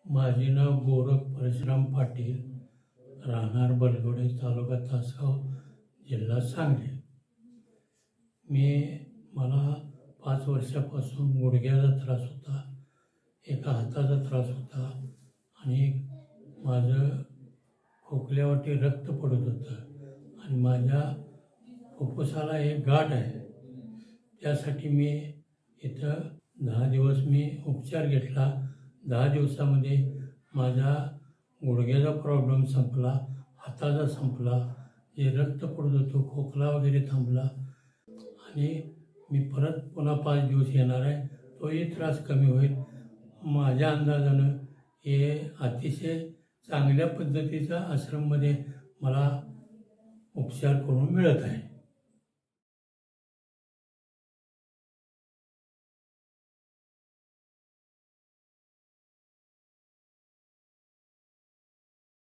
माझे नाव गोरख परशुराम पाटील, राहणार बलगवडे, तालुका तासगाव, जिल्हा सांगली. मला 5 वर्षापासून गुडघ्याचा त्रास होता, एका हाताचा त्रास होता आणि माझं खोकल्यावाटी रक्त पडत होतं आणि माझ्या फुफ्फुसाला एक गाठ आहे. त्यासाठी मी इथं 10 दिवस उपचार घेतला. 10 दिवसामध्ये माझा गुडघ्याचा प्रॉब्लेम संपला, हाताचा संपला, जे रक्त पडत होतं, खोकला वगैरे थांबला आणि मी परत पुन्हा 5 दिवस येणार आहे. तोही त्रास कमी होईल. माझ्या अंदाजानं हे अतिशय चांगल्या पद्धतीचा आश्रममध्ये मला उपचार करून मिळत आहे.